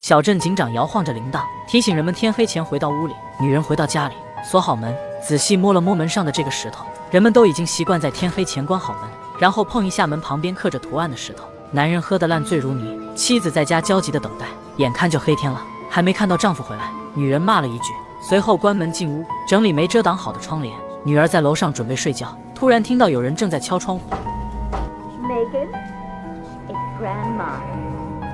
小镇警长摇晃着铃铛，提醒人们天黑前回到屋里。女人回到家里，锁好门，仔细摸了摸门上的这个石头。人们都已经习惯在天黑前关好门，然后碰一下门旁边刻着图案的石头。男人喝得烂醉如泥，妻子在家焦急地等待，眼看就黑天了，还没看到丈夫回来。女人骂了一句，随后关门进屋，整理没遮挡好的窗帘。女儿在楼上准备睡觉，突然听到有人正在敲窗户。Megan, it's Grandma.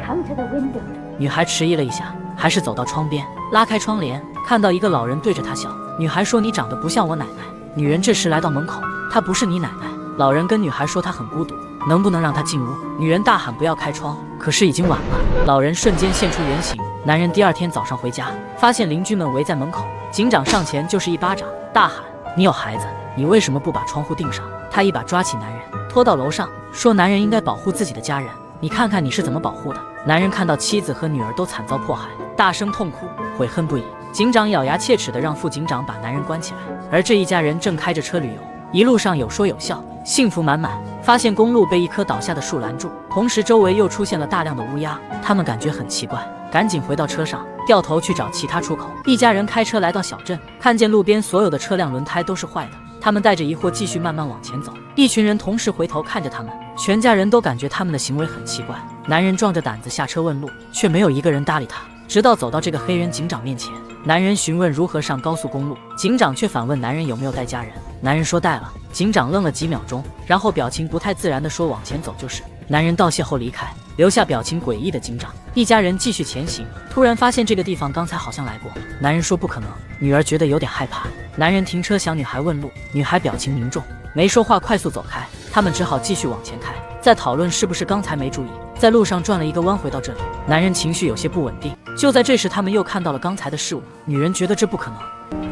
Come to the window. 女孩迟疑了一下，还是走到窗边，拉开窗帘，看到一个老人对着她笑。女孩说：“你长得不像我奶奶。”女人这时来到门口，她不是你奶奶。老人跟女孩说她很孤独，能不能让她进屋？女人大喊不要开窗，可是已经晚了。老人瞬间现出原形。男人第二天早上回家，发现邻居们围在门口，警长上前就是一巴掌，大喊：“你有孩子，你为什么不把窗户钉上？”他一把抓起男人，拖到楼上，说：“男人应该保护自己的家人，你看看你是怎么保护的。”男人看到妻子和女儿都惨遭迫害，大声痛哭，悔恨不已。警长咬牙切齿地让副警长把男人关起来，而这一家人正开着车旅游，一路上有说有笑，幸福满满。发现公路被一棵倒下的树拦住，同时周围又出现了大量的乌鸦，他们感觉很奇怪，赶紧回到车上，掉头去找其他出口。一家人开车来到小镇，看见路边所有的车辆轮胎都是坏的，他们带着疑惑继续慢慢往前走。一群人同时回头看着他们，全家人都感觉他们的行为很奇怪。男人壮着胆子下车问路，却没有一个人搭理他，直到走到这个黑人警长面前。男人询问如何上高速公路，警长却反问男人有没有带家人。男人说带了。警长愣了几秒钟，然后表情不太自然地说往前走就是。男人道谢后离开，留下表情诡异的警长。一家人继续前行，突然发现这个地方刚才好像来过。男人说不可能，女儿觉得有点害怕。男人停车向女孩问路，女孩表情凝重，没说话，快速走开。他们只好继续往前开，在讨论是不是刚才没注意，在路上转了一个弯回到这里。男人情绪有些不稳定，就在这时他们又看到了刚才的事物。女人觉得这不可能。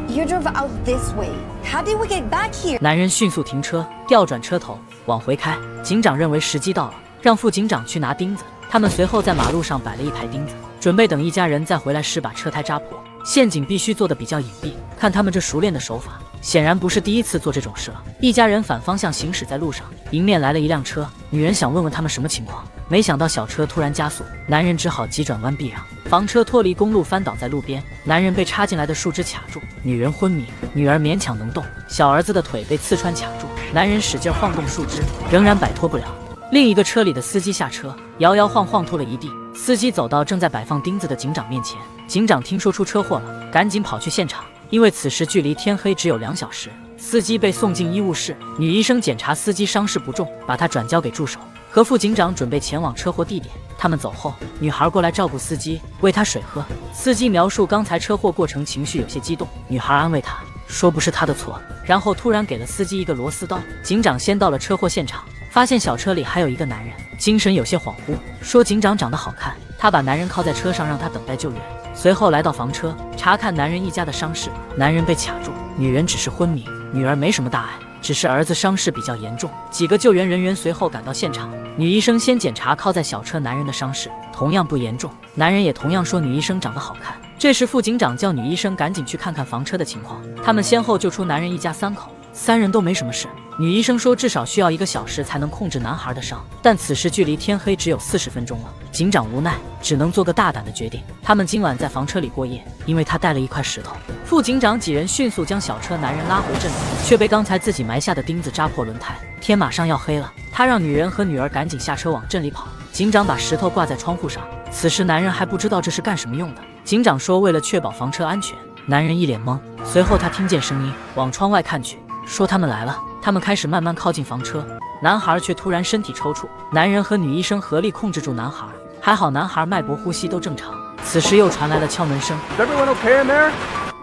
You drove out this way. How did we get back here? 男人迅速停车，调转车头往回开。警长认为时机到了，让副警长去拿钉子。他们随后在马路上摆了一排钉子，准备等一家人再回来时把车胎扎破。陷阱必须做得比较隐蔽，看他们这熟练的手法，显然不是第一次做这种事了。一家人反方向行驶在路上，迎面来了一辆车。女人想问问他们什么情况，没想到小车突然加速，男人只好急转弯避让。房车脱离公路翻倒在路边，男人被插进来的树枝卡住，女人昏迷，女儿勉强能动，小儿子的腿被刺穿卡住，男人使劲晃动树枝，仍然摆脱不了。另一个车里的司机下车，摇摇晃晃拖了一地。司机走到正在摆放钉子的警长面前，警长听说出车祸了，赶紧跑去现场。因为此时距离天黑只有2小时，司机被送进医务室。女医生检查司机伤势不重，把他转交给助手，和副警长准备前往车祸地点。他们走后，女孩过来照顾司机，喂他水喝。司机描述刚才车祸过程，情绪有些激动。女孩安慰他说不是他的错，然后突然给了司机一个螺丝刀。警长先到了车祸现场，发现小车里还有一个男人，精神有些恍惚，说警长长得好看。他把男人铐在车上，让他等待救援。随后来到房车，查看男人一家的伤势。男人被卡住，女人只是昏迷，女儿没什么大碍，只是儿子伤势比较严重。几个救援人员随后赶到现场，女医生先检查铐在小车男人的伤势，同样不严重。男人也同样说女医生长得好看。这时副警长叫女医生赶紧去看看房车的情况。他们先后救出男人一家3口，3人都没什么事。女医生说至少需要1个小时才能控制男孩的伤，但此时距离天黑只有40分钟了。警长无奈，只能做个大胆的决定，他们今晚在房车里过夜，因为他带了一块石头。副警长几人迅速将小车男人拉回镇里，却被刚才自己埋下的钉子扎破轮胎。天马上要黑了，他让女人和女儿赶紧下车往镇里跑。警长把石头挂在窗户上，此时男人还不知道这是干什么用的。警长说为了确保房车安全。男人一脸懵，随后他听见声音，往窗外看去，说他们来了。他们开始慢慢靠近房车，男孩却突然身体抽搐。男人和女医生合力控制住男孩，还好男孩脉搏呼吸都正常。此时又传来了敲门声。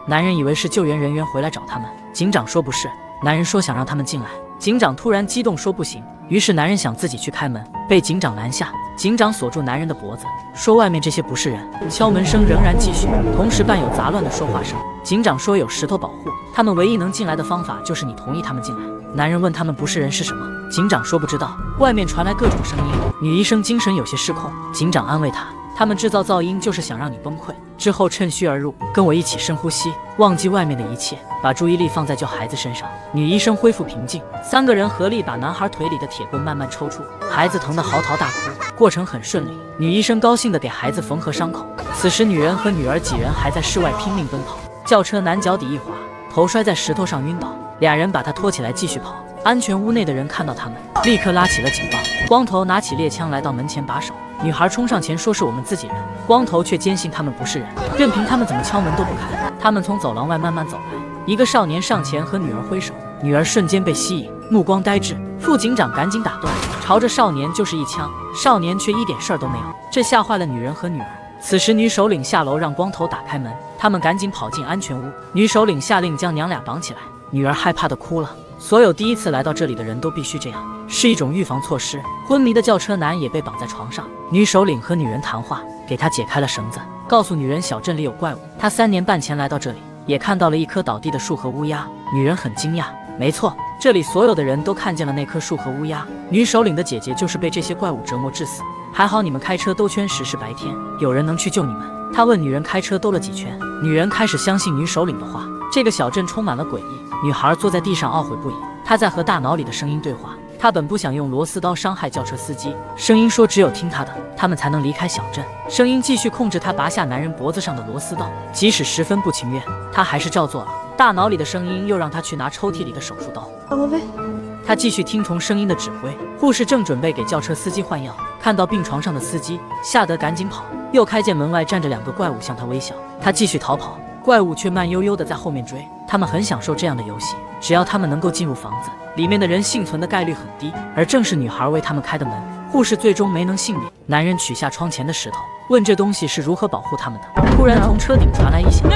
男人以为是救援人员回来找他们，警长说不是。男人说想让他们进来，警长突然激动说不行，于是男人想自己去开门，被警长拦下。警长锁住男人的脖子，说外面这些不是人。敲门声仍然继续，同时伴有杂乱的说话声。警长说有石头保护，他们唯一能进来的方法就是你同意他们进来。男人问他们不是人是什么，警长说不知道。外面传来各种声音，女医生精神有些失控，警长安慰她，他们制造噪音就是想让你崩溃，之后趁虚而入，跟我一起深呼吸，忘记外面的一切。把注意力放在救孩子身上。女医生恢复平静，3个人合力把男孩腿里的铁棍慢慢抽出，孩子疼得嚎啕大哭，过程很顺利。女医生高兴地给孩子缝合伤口。此时女人和女儿几人还在室外拼命奔跑，轿车男脚底一滑，头摔在石头上晕倒，俩人把他拖起来继续跑。安全屋内的人看到他们，立刻拉起了警报。光头拿起猎枪来到门前把守，女孩冲上前说是我们自己人，光头却坚信他们不是人，任凭他们怎么敲门都不开。他们从走廊外慢慢走来，一个少年上前和女儿挥手，女儿瞬间被吸引，目光呆滞。副警长赶紧打断，朝着少年就是一枪，少年却一点事儿都没有，这吓坏了女人和女儿。此时女首领下楼让光头打开门，他们赶紧跑进安全屋。女首领下令将娘俩绑起来，女儿害怕的哭了。所有第一次来到这里的人都必须这样，是一种预防措施。昏迷的轿车男也被绑在床上，女首领和女人谈话，给他解开了绳子，告诉女人小镇里有怪物。他3年半前来到这里，也看到了一棵倒地的树和乌鸦。女人很惊讶，没错，这里所有的人都看见了那棵树和乌鸦。女首领的姐姐就是被这些怪物折磨致死，还好你们开车兜圈时是白天，有人能去救你们。他问女人开车兜了几圈，女人开始相信女首领的话。这个小镇充满了诡异，女孩坐在地上懊悔不已，她在和大脑里的声音对话。她本不想用螺丝刀伤害轿车司机，声音说只有听她的，他们才能离开小镇。声音继续控制她拔下男人脖子上的螺丝刀，即使十分不情愿，她还是照做了。大脑里的声音又让她去拿抽屉里的手术刀。他继续听从声音的指挥。护士正准备给轿车司机换药，看到病床上的司机，吓得赶紧跑，又看见门外站着2个怪物向他微笑。他继续逃跑，怪物却慢悠悠地在后面追。他们很享受这样的游戏，只要他们能够进入房子，里面的人幸存的概率很低，而正是女孩为他们开的门。护士最终没能幸免。男人取下窗前的石头，问这东西是如何保护他们的。突然从车顶传来一响，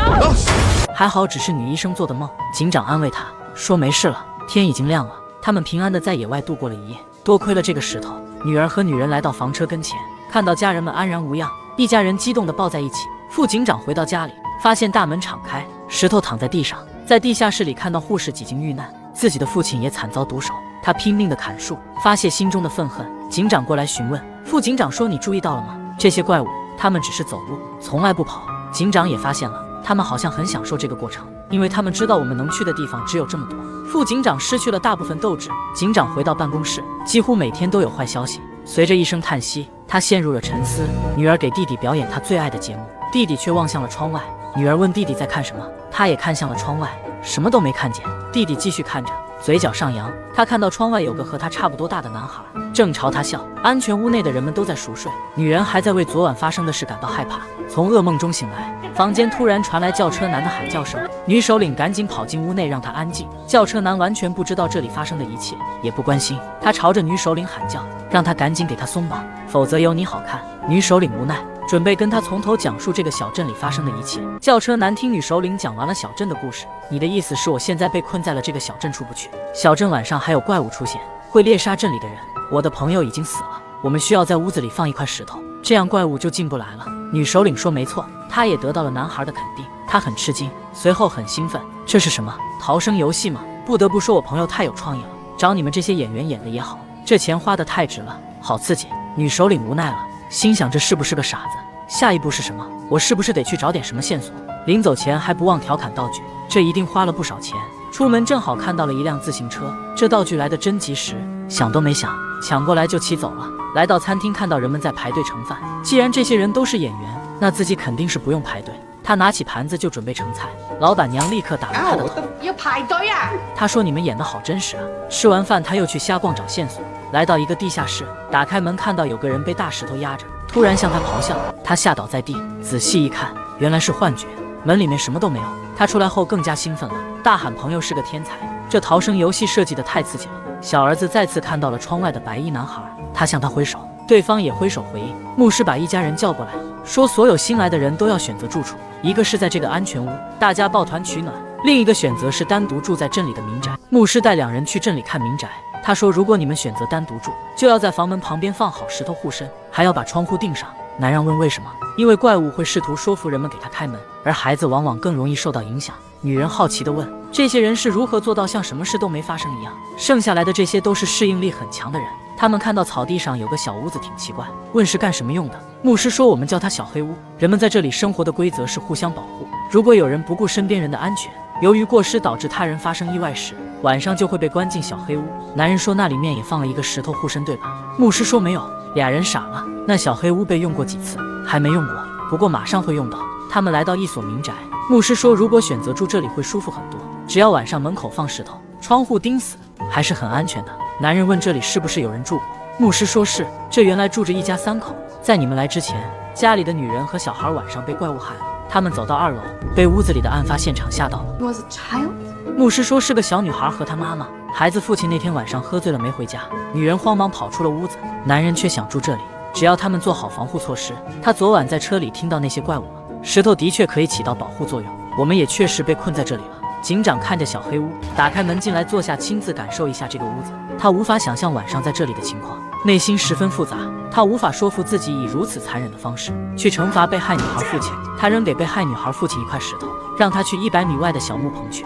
还好只是女医生做的梦。警长安慰他说没事了，天已经亮了。他们平安地在野外度过了一夜，多亏了这个石头。女儿和女人来到房车跟前，看到家人们安然无恙，一家人激动地抱在一起。副警长回到家里，发现大门敞开，石头躺在地上。在地下室里看到护士几经遇难，自己的父亲也惨遭毒手，他拼命地砍树，发泄心中的愤恨。警长过来询问，副警长说你注意到了吗？这些怪物，他们只是走路，从来不跑。警长也发现了，他们好像很享受这个过程，因为他们知道我们能去的地方只有这么多。副警长失去了大部分斗志。警长回到办公室，几乎每天都有坏消息。随着一声叹息，他陷入了沉思。女儿给弟弟表演他最爱的节目，弟弟却望向了窗外。女儿问弟弟在看什么，他也看向了窗外，什么都没看见。弟弟继续看着，嘴角上扬。他看到窗外有个和他差不多大的男孩，正朝他笑。安全屋内的人们都在熟睡，女人还在为昨晚发生的事感到害怕。从噩梦中醒来，房间突然传来轿车男的喊叫声。女首领赶紧跑进屋内让他安静。轿车男完全不知道这里发生的一切，也不关心。他朝着女首领喊叫，让他赶紧给他松绑，否则有你好看。女首领无奈，准备跟他从头讲述这个小镇里发生的一切。轿车男听女首领讲完了小镇的故事，你的意思是我现在被困在了这个小镇出不去，小镇晚上还有怪物出现，会猎杀镇里的人，我的朋友已经死了，我们需要在屋子里放一块石头，这样怪物就进不来了。女首领说没错，她也得到了男孩的肯定。她很吃惊，随后很兴奋，这是什么逃生游戏吗？不得不说我朋友太有创意了，找你们这些演员演的也好，这钱花得太值了，好刺激。女首领无奈了，心想这是不是个傻子，下一步是什么？我是不是得去找点什么线索？临走前还不忘调侃道具，这一定花了不少钱。出门正好看到了一辆自行车，这道具来得真及时，想都没想，抢过来就骑走了。来到餐厅，看到人们在排队盛饭，既然这些人都是演员，那自己肯定是不用排队。他拿起盘子就准备盛菜，老板娘立刻打了他的头，要排队啊！他说你们演得好真实啊。吃完饭他又去瞎逛找线索，来到一个地下室，打开门看到有个人被大石头压着，突然向他咆哮，他吓倒在地，仔细一看原来是幻觉，门里面什么都没有。他出来后更加兴奋了，大喊朋友是个天才，这逃生游戏设计得太刺激了。小儿子再次看到了窗外的白衣男孩，他向他挥手，对方也挥手回应。牧师把一家人叫过来，说所有新来的人都要选择住处，一个是在这个安全屋，大家抱团取暖，另一个选择是单独住在镇里的民宅。牧师带2人去镇里看民宅，他说如果你们选择单独住，就要在房门旁边放好石头护身，还要把窗户钉上。男人问为什么？因为怪物会试图说服人们给他开门，而孩子往往更容易受到影响。女人好奇地问，这些人是如何做到像什么事都没发生一样？剩下来的这些都是适应力很强的人。他们看到草地上有个小屋子挺奇怪，问是干什么用的。牧师说我们叫它小黑屋，人们在这里生活的规则是互相保护，如果有人不顾身边人的安全，由于过失导致他人发生意外时，晚上就会被关进小黑屋。男人说那里面也放了一个石头护身，对吧？牧师说没有。俩人傻了，那小黑屋被用过几次？还没用过，不过马上会用到。他们来到一所民宅，牧师说如果选择住这里会舒服很多，只要晚上门口放石头，窗户钉死，还是很安全的。男人问这里是不是有人住过？牧师说是，这原来住着一家3口，在你们来之前，家里的女人和小孩晚上被怪物害了。他们走到2楼，被屋子里的案发现场吓到了。Was a child? 牧师说是个小女孩和她妈妈，孩子父亲那天晚上喝醉了没回家，女人慌忙跑出了屋子，男人却想住这里，只要他们做好防护措施。他昨晚在车里听到那些怪物了，石头的确可以起到保护作用，我们也确实被困在这里了。警长看着小黑屋，打开门进来坐下，亲自感受一下这个屋子。他无法想象晚上在这里的情况，内心十分复杂。他无法说服自己以如此残忍的方式去惩罚被害女孩父亲。他扔给被害女孩父亲一块石头，让他去100米外的小木棚去。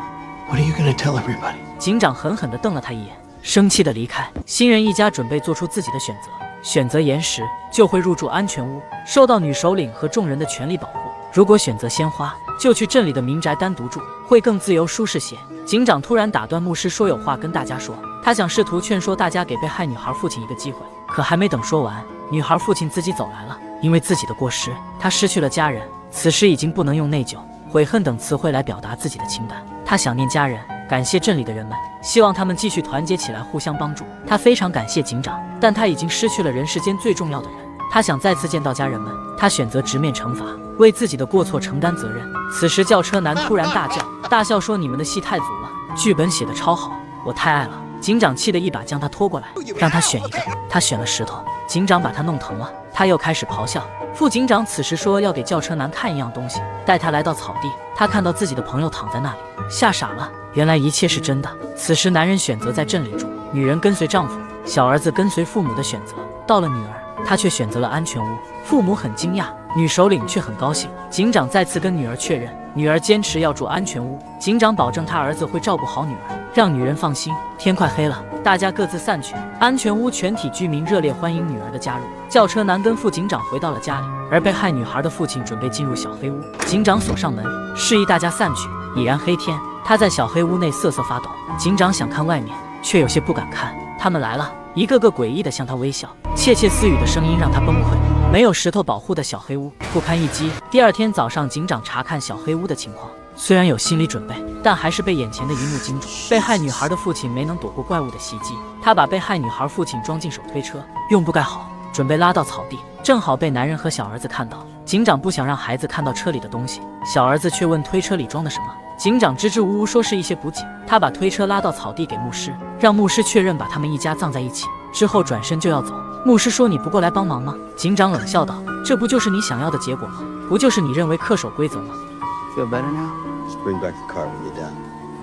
What are you gonna tell everybody? 警长狠狠地瞪了他一眼，生气地离开。新人一家准备做出自己的选择，选择岩石就会入住安全屋，受到女首领和众人的全力保护。如果选择鲜花，就去镇里的民宅单独住，会更自由舒适些。警长突然打断牧师说有话跟大家说，他想试图劝说大家给被害女孩父亲一个机会，可还没等说完，女孩父亲自己走来了。因为自己的过失，他失去了家人，此时已经不能用内疚、悔恨等词汇来表达自己的情感。他想念家人，感谢镇里的人们，希望他们继续团结起来，互相帮助。他非常感谢警长，但他已经失去了人世间最重要的人。他想再次见到家人们，他选择直面惩罚，为自己的过错承担责任。此时轿车男突然大叫大笑说，你们的戏太足了，剧本写得超好，我太爱了。警长气得一把将他拖过来，让他选一个。他选了石头，警长把他弄疼了，他又开始咆哮。副警长此时说要给轿车男看一样东西，带他来到草地。他看到自己的朋友躺在那里，吓傻了，原来一切是真的。此时男人选择在镇里住，女人跟随丈夫，小儿子跟随父母的选择。到了女儿，她却选择了安全屋。父母很惊讶，女首领却很高兴。警长再次跟女儿确认，女儿坚持要住安全屋，警长保证他儿子会照顾好女儿，让女人放心。天快黑了，大家各自散去。安全屋全体居民热烈欢迎女儿的加入。轿车男跟副警长回到了家里，而被害女孩的父亲准备进入小黑屋。警长锁上门，示意大家散去。已然黑天，他在小黑屋内瑟瑟发抖。警长想看外面，却有些不敢看。他们来了，一个个诡异地向他微笑，窃窃私语的声音让他崩溃。没有石头保护的小黑屋不堪一击。第二天早上，警长查看小黑屋的情况，虽然有心理准备，但还是被眼前的一幕惊住。被害女孩的父亲没能躲过怪物的袭击，他把被害女孩父亲装进手推车，用布盖好，准备拉到草地，正好被男人和小儿子看到。警长不想让孩子看到车里的东西，小儿子却问推车里装的什么。警长支支吾吾说是一些补给。他把推车拉到草地给牧师，让牧师确认把他们一家葬在一起，之后转身就要走。牧师说，你不过来帮忙吗？警长冷笑道，这不就是你想要的结果吗？不就是你认为恪守规则吗？ Feel better now? Just bring back the car when you're done.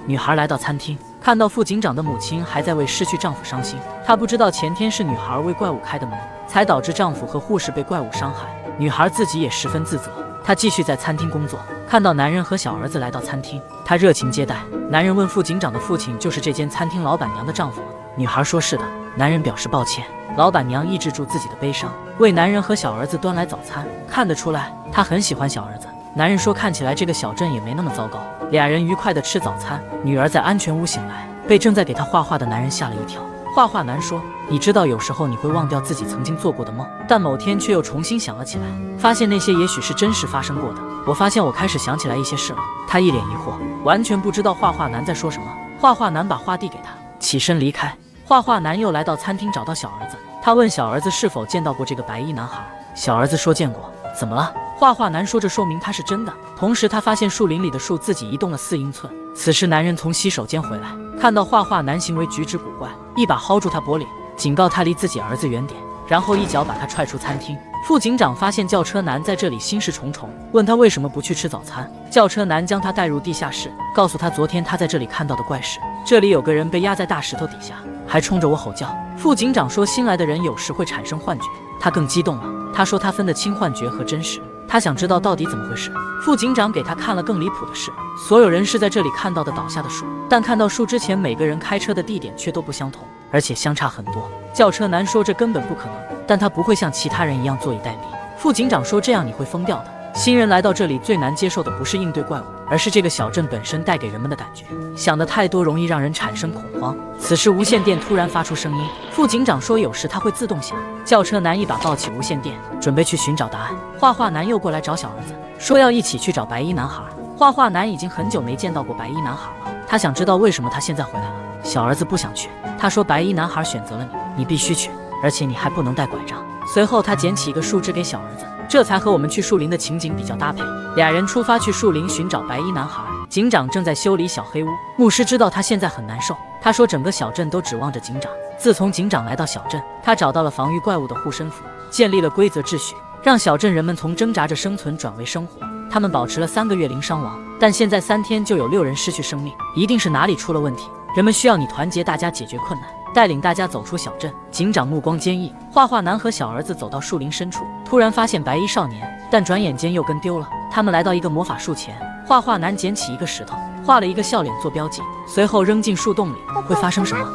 女孩来到餐厅，看到副警长的母亲还在为失去丈夫伤心。她不知道前天是女孩为怪物开的门，才导致丈夫和护士被怪物伤害。女孩自己也十分自责。她继续在餐厅工作，看到男人和小儿子来到餐厅，她热情接待。男人问副警长的父亲就是这间餐厅老板娘的丈夫吗？女孩说是的。男人表示抱歉。老板娘抑制住自己的悲伤，为男人和小儿子端来早餐。看得出来，她很喜欢小儿子。男人说，看起来这个小镇也没那么糟糕。俩人愉快地吃早餐。女儿在安全屋醒来，被正在给她画画的男人吓了一跳。画画男说，你知道有时候你会忘掉自己曾经做过的梦，但某天却又重新想了起来，发现那些也许是真实发生过的。我发现我开始想起来一些事了。他一脸疑惑，完全不知道画画男在说什么。画画男把画递给他，起身离开。画画男又来到餐厅找到小儿子，他问小儿子是否见到过这个白衣男孩。小儿子说见过。怎么了？画画男说，这说明他是真的。同时他发现树林里的树自己移动了4英寸。此时男人从洗手间回来，看到画画男行为举止古怪，一把薅住他脖领，警告他离自己儿子远点，然后一脚把他踹出餐厅。副警长发现轿车男在这里心事重重，问他为什么不去吃早餐。轿车男将他带入地下室，告诉他昨天他在这里看到的怪事。这里有个人被压在大石头底下，还冲着我吼叫。副警长说，新来的人有时会产生幻觉。他更激动了，他说他分得清幻觉和真实，他想知道到底怎么回事。副警长给他看了更离谱的事，所有人是在这里看到的倒下的树，但看到树之前每个人开车的地点却都不相同，而且相差很多。轿车男说这根本不可能，但他不会像其他人一样坐以待毙。副警长说这样你会疯掉的。新人来到这里最难接受的不是应对怪物，而是这个小镇本身带给人们的感觉。想的太多容易让人产生恐慌。此时无线电突然发出声音，副警长说有时它会自动响。轿车男一把抱起无线电，准备去寻找答案。画画男又过来找小儿子，说要一起去找白衣男孩。画画男已经很久没见到过白衣男孩了，他想知道为什么他现在回来了。小儿子不想去，他说白衣男孩选择了你，你必须去，而且你还不能带拐杖。随后他捡起一个树枝给小儿子，这才和我们去树林的情景比较搭配。俩人出发去树林寻找白衣男孩。警长正在修理小黑屋，牧师知道他现在很难受，他说整个小镇都指望着警长。自从警长来到小镇，他找到了防御怪物的护身符，建立了规则秩序，让小镇人们从挣扎着生存转为生活。他们保持了3个月零伤亡，但现在3天就有6人失去生命，一定是哪里出了问题。人们需要你团结大家解决困难，带领大家走出小镇。警长目光坚毅。画画男和小儿子走到树林深处，突然发现白衣少年，但转眼间又跟丢了。他们来到一个魔法树前，画画男捡起一个石头，画了一个笑脸做标记，随后扔进树洞里。会发生什么？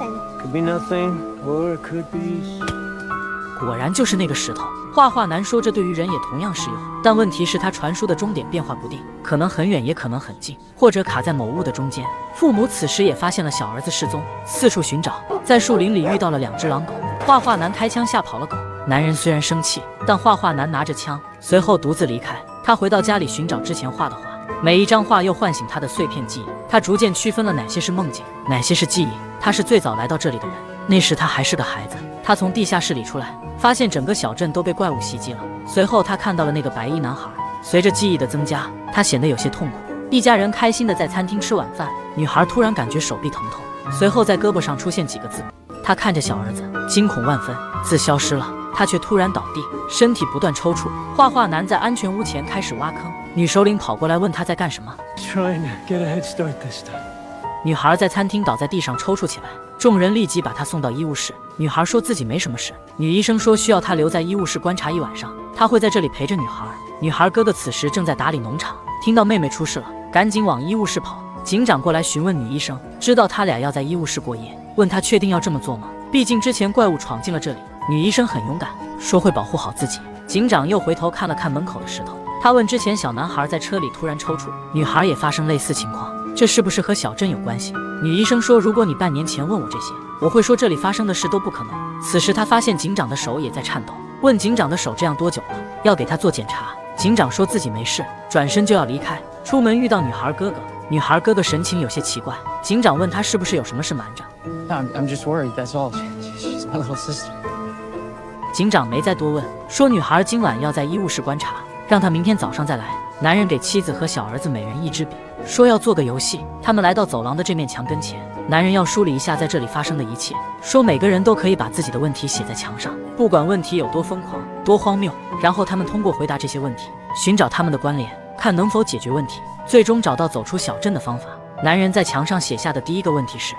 Could be nothing, or it could be. 果然就是那个石头。画画男说这对于人也同样适用，但问题是他传输的终点变化不定，可能很远也可能很近，或者卡在某物的中间。父母此时也发现了小儿子失踪，四处寻找，在树林里遇到了2只狼狗。画画男开枪吓跑了狗。男人虽然生气，但画画男拿着枪，随后独自离开。他回到家里寻找之前画的画，每一张画又唤醒他的碎片记忆。他逐渐区分了哪些是梦境，哪些是记忆。他是最早来到这里的人，那时他还是个孩子。他从地下室里出来，发现整个小镇都被怪物袭击了。随后他看到了那个白衣男孩。随着记忆的增加，他显得有些痛苦。一家人开心地在餐厅吃晚饭，女孩突然感觉手臂疼痛，随后在胳膊上出现几个字。他看着小儿子，惊恐万分，字消失了，他却突然倒地，身体不断抽搐。画画男在安全屋前开始挖坑，女首领跑过来问他在干什么。 Trying to get a head start this time. 女孩在餐厅倒在地上抽搐起来，众人立即把她送到医务室。女孩说自己没什么事，女医生说需要她留在医务室观察1晚上，她会在这里陪着女孩。女孩哥哥此时正在打理农场，听到妹妹出事了，赶紧往医务室跑。警长过来询问女医生，知道他俩要在医务室过夜，问她确定要这么做吗？毕竟之前怪物闯进了这里。女医生很勇敢，说会保护好自己。警长又回头看了看门口的石头，他问之前小男孩在车里突然抽搐，女孩也发生类似情况。这是不是和小镇有关系？女医生说，如果你半年前问我这些，我会说这里发生的事都不可能。此时她发现警长的手也在颤抖，问警长的手这样多久了，要给他做检查。警长说自己没事，转身就要离开。出门遇到女孩哥哥，女孩哥哥神情有些奇怪。警长问他是不是有什么事瞒着。 No, I'm just worried, that's all. She's my little sister. 警长没再多问，说女孩今晚要在医务室观察，让她明天早上再来。男人给妻子和小儿子每人1支笔，说要做个游戏。他们来到走廊的这面墙跟前，男人要梳理一下在这里发生的一切，说每个人都可以把自己的问题写在墙上，不管问题有多疯狂、多荒谬，然后他们通过回答这些问题，寻找他们的关联，看能否解决问题，最终找到走出小镇的方法。男人在墙上写下的第一个问题是：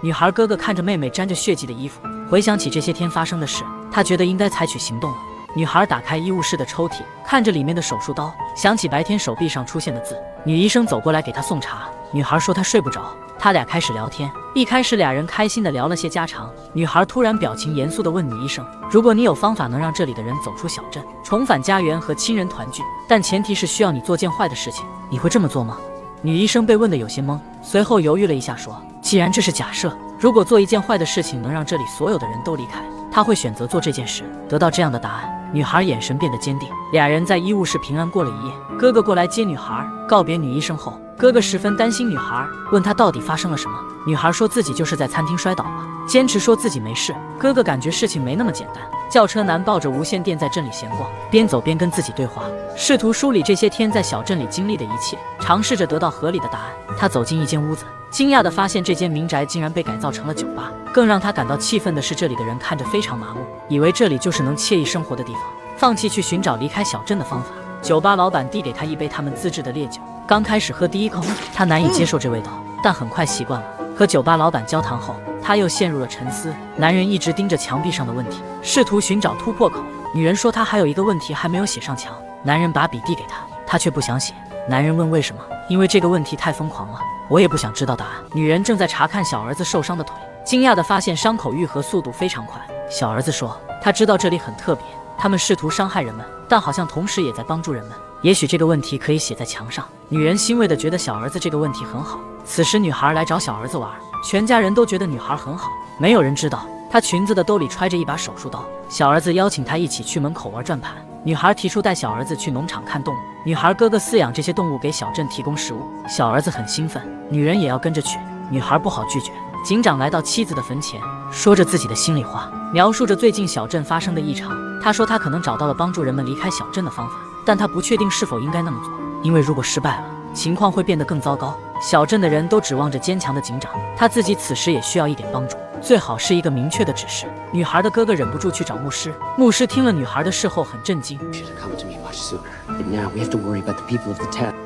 女孩哥哥看着妹妹沾着血迹的衣服，回想起这些天发生的事，他觉得应该采取行动了。女孩打开医务室的抽屉，看着里面的手术刀，想起白天手臂上出现的字。女医生走过来给她送茶，女孩说她睡不着。他俩开始聊天，一开始俩人开心地聊了些家常。女孩突然表情严肃地问女医生：“如果你有方法能让这里的人走出小镇，重返家园和亲人团聚，但前提是需要你做件坏的事情，你会这么做吗？”女医生被问得有些懵，随后犹豫了一下说：“既然这是假设，如果做一件坏的事情能让这里所有的人都离开，她会选择做这件事。”得到这样的答案，女孩眼神变得坚定。俩人在医务室平安过了一夜。哥哥过来接女孩，告别女医生后，哥哥十分担心女孩，问她到底发生了什么。女孩说自己就是在餐厅摔倒了，坚持说自己没事。哥哥感觉事情没那么简单。轿车男抱着无线电在镇里闲逛，边走边跟自己对话，试图梳理这些天在小镇里经历的一切，尝试着得到合理的答案。他走进一间屋子，惊讶地发现这间民宅竟然被改造成了酒吧。更让他感到气愤的是，这里的人看着非常麻木，以为这里就是能惬意生活的地方，放弃去寻找离开小镇的方法。酒吧老板递给他一杯他们自制的烈酒，刚开始喝第一口，他难以接受这味道，但很快习惯了。和酒吧老板交谈后，他又陷入了沉思。男人一直盯着墙壁上的问题，试图寻找突破口。女人说他还有一个问题还没有写上墙。男人把笔递给他，他却不想写。男人问为什么？因为这个问题太疯狂了，我也不想知道答案。女人正在查看小儿子受伤的腿，惊讶地发现伤口愈合速度非常快。小儿子说他知道这里很特别，他们试图伤害人们，但好像同时也在帮助人们。也许这个问题可以写在墙上。女人欣慰地觉得小儿子这个问题很好。此时女孩来找小儿子玩，全家人都觉得女孩很好。没有人知道她裙子的兜里揣着一把手术刀。小儿子邀请她一起去门口玩转盘。女孩提出带小儿子去农场看动物。女孩哥哥饲养这些动物，给小镇提供食物。小儿子很兴奋，女人也要跟着去。女孩不好拒绝。警长来到妻子的坟前，说着自己的心里话，描述着最近小镇发生的异常。他说他可能找到了帮助人们离开小镇的方法，但他不确定是否应该那么做，因为如果失败了，情况会变得更糟糕。小镇的人都指望着坚强的警长，他自己此时也需要一点帮助，最好是一个明确的指示。女孩的哥哥忍不住去找牧师。牧师听了女孩的事后很震惊。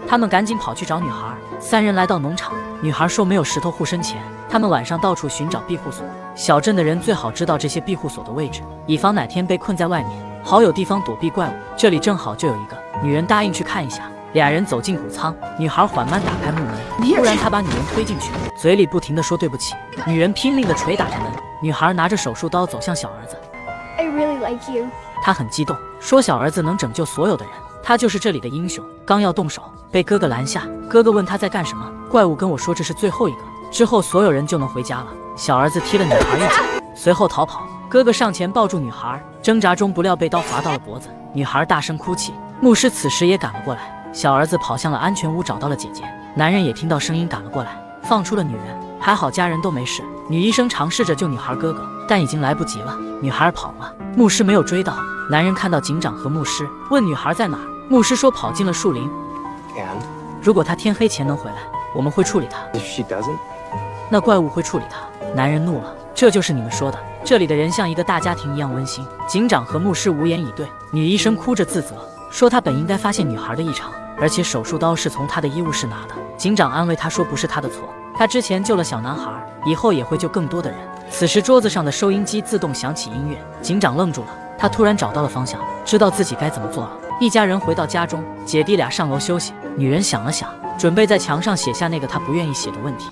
他们赶紧跑去找女孩。三人来到农场，女孩说没有石头护身钱。他们晚上到处寻找庇护所。小镇的人最好知道这些庇护所的位置，以防哪天被困在外面，好有地方躲避怪物。这里正好就有一个。女人答应去看一下。俩人走进谷仓，女孩缓慢打开木门，突然她把女人推进去，嘴里不停地说对不起。女人拼命地捶打着门。女孩拿着手术刀走向小儿子。 I really like you. 她很激动，说小儿子能拯救所有的人，他就是这里的英雄。刚要动手，被哥哥拦下。哥哥问他在干什么，怪物跟我说这是最后一个，之后所有人就能回家了。小儿子踢了女孩一脚，随后逃跑。哥哥上前抱住女孩，挣扎中不料被刀划到了脖子，女孩大声哭泣。牧师此时也赶了过来。小儿子跑向了安全屋，找到了姐姐。男人也听到声音赶了过来，放出了女人。还好家人都没事。女医生尝试着救女孩哥哥，但已经来不及了，女孩跑了。牧师没有追到。男人看到警长和牧师，问女孩在哪儿。牧师说跑进了树林。如果他天黑前能回来，我们会处理他。If she doesn't? 那怪物会处理他。男人怒了，这就是你们说的，这里的人像一个大家庭一样温馨。警长和牧师无言以对。女医生哭着自责，说她本应该发现女孩的异常，而且手术刀是从她的医务室拿的。警长安慰她说不是她的错，她之前救了小男孩，以后也会救更多的人。此时桌子上的收音机自动响起音乐，警长愣住了，他突然找到了方向，知道自己该怎么做了。一家人回到家中，姐弟俩上楼休息。女人想了想，准备在墙上写下那个她不愿意写的问题。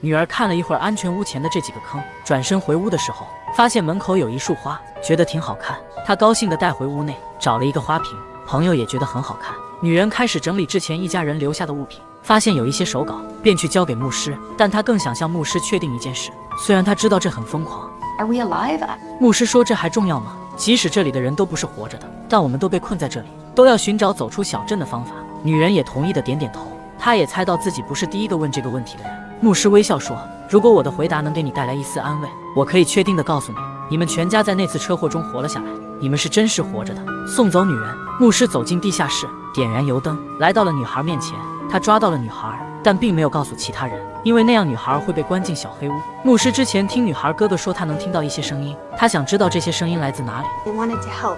女儿看了一会儿安全屋前的这几个坑，转身回屋的时候，发现门口有一束花，觉得挺好看。她高兴地带回屋内，找了一个花瓶，朋友也觉得很好看。女人开始整理之前一家人留下的物品，发现有一些手稿，便去交给牧师。但她更想向牧师确定一件事，虽然她知道这很疯狂。Are we alive? 牧师说这还重要吗？即使这里的人都不是活着的，但我们都被困在这里，都要寻找走出小镇的方法。女人也同意的点点头。她也猜到自己不是第一个问这个问题的人。牧师微笑说，如果我的回答能给你带来一丝安慰，我可以确定的告诉你，你们全家在那次车祸中活了下来，你们是真实活着的。送走女人，牧师走进地下室，点燃油灯，来到了女孩面前。他抓到了女孩，但并没有告诉其他人，因为那样女孩会被关进小黑屋。牧师之前听女孩哥哥说他能听到一些声音，他想知道这些声音来自哪里。 They wanted to help.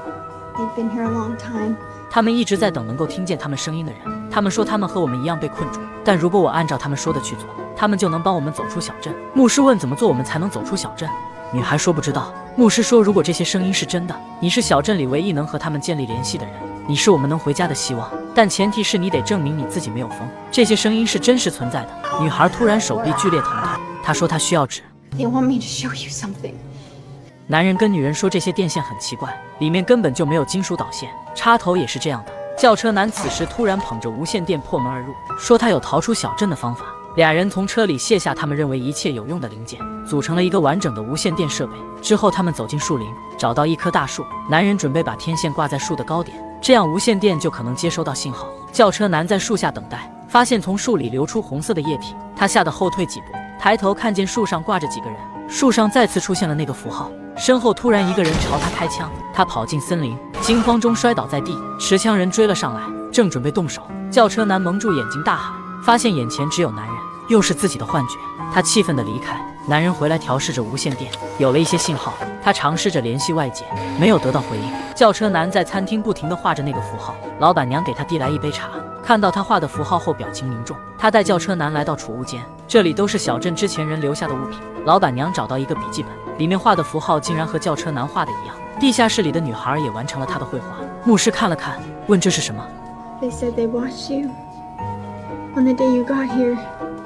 They've been here a long time. 他们一直在等能够听见他们声音的人。他们说他们和我们一样被困住，但如果我按照他们说的去做，他们就能帮我们走出小镇。牧师问怎么做我们才能走出小镇？女孩说不知道。牧师说如果这些声音是真的，你是小镇里唯一能和他们建立联系的人，你是我们能回家的希望，但前提是你得证明你自己没有疯，这些声音是真实存在的。女孩突然手臂剧烈疼痛，她说她需要纸。 They want me to show you something. 男人跟女人说这些电线很奇怪，里面根本就没有金属导线，插头也是这样的。轿车男此时突然捧着无线电破门而入，说他有逃出小镇的方法。俩人从车里卸下他们认为一切有用的零件，组成了一个完整的无线电设备。之后他们走进树林，找到一棵大树，男人准备把天线挂在树的高点，这样无线电就可能接收到信号。轿车男在树下等待，发现从树里流出红色的液体，他吓得后退几步，抬头看见树上挂着几个人，树上再次出现了那个符号。身后突然一个人朝他开枪，他跑进森林，惊慌中摔倒在地，持枪人追了上来，正准备动手，轿车男蒙住眼睛大喊，发现眼前只有男人，又是自己的幻觉，他气愤地离开。男人回来调试着无线电，有了一些信号，他尝试着联系外界，没有得到回应。轿车男在餐厅不停地画着那个符号，老板娘给他递来一杯茶，看到他画的符号后表情凝重。他带轿车男来到储物间，这里都是小镇之前人留下的物品。老板娘找到一个笔记本，里面画的符号竟然和轿车男画的一样。地下室里的女孩也完成了他的绘画。牧师看了看，问这是什么？ They said they watched you. On the day you got here,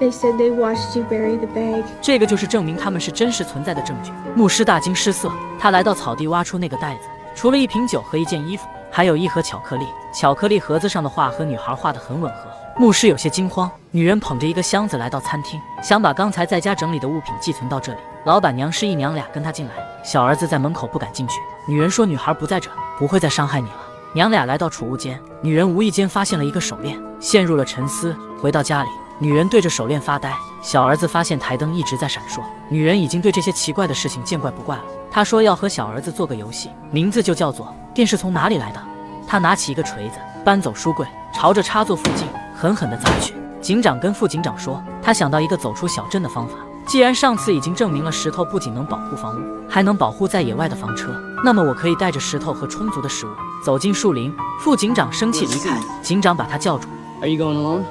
They said they watched you bury the bag. 这个就是证明他们是真实存在的证据。牧师大惊失色，他来到草地挖出那个袋子，除了一瓶酒和一件衣服，还有一盒巧克力。巧克力盒子上的画和女孩画得很吻合。牧师有些惊慌，女人捧着一个箱子来到餐厅，想把刚才在家整理的物品寄存到这里。老板娘示意娘俩跟她进来，小儿子在门口不敢进去。女人说女孩不在这，不会再伤害你了。娘俩来到储物间，女人无意间发现了一个手链，陷入了沉思。回到家里，女人对着手链发呆，小儿子发现台灯一直在闪烁。女人已经对这些奇怪的事情见怪不怪了。她说要和小儿子做个游戏，名字就叫做电视从哪里来的。她拿起一个锤子，搬走书柜，朝着插座附近狠狠地砸去。警长跟副警长说，他想到一个走出小镇的方法。既然上次已经证明了石头不仅能保护房屋，还能保护在野外的房车，那么我可以带着石头和充足的食物走进树林。副警长生气离开，警长把他叫住。Are you going alone?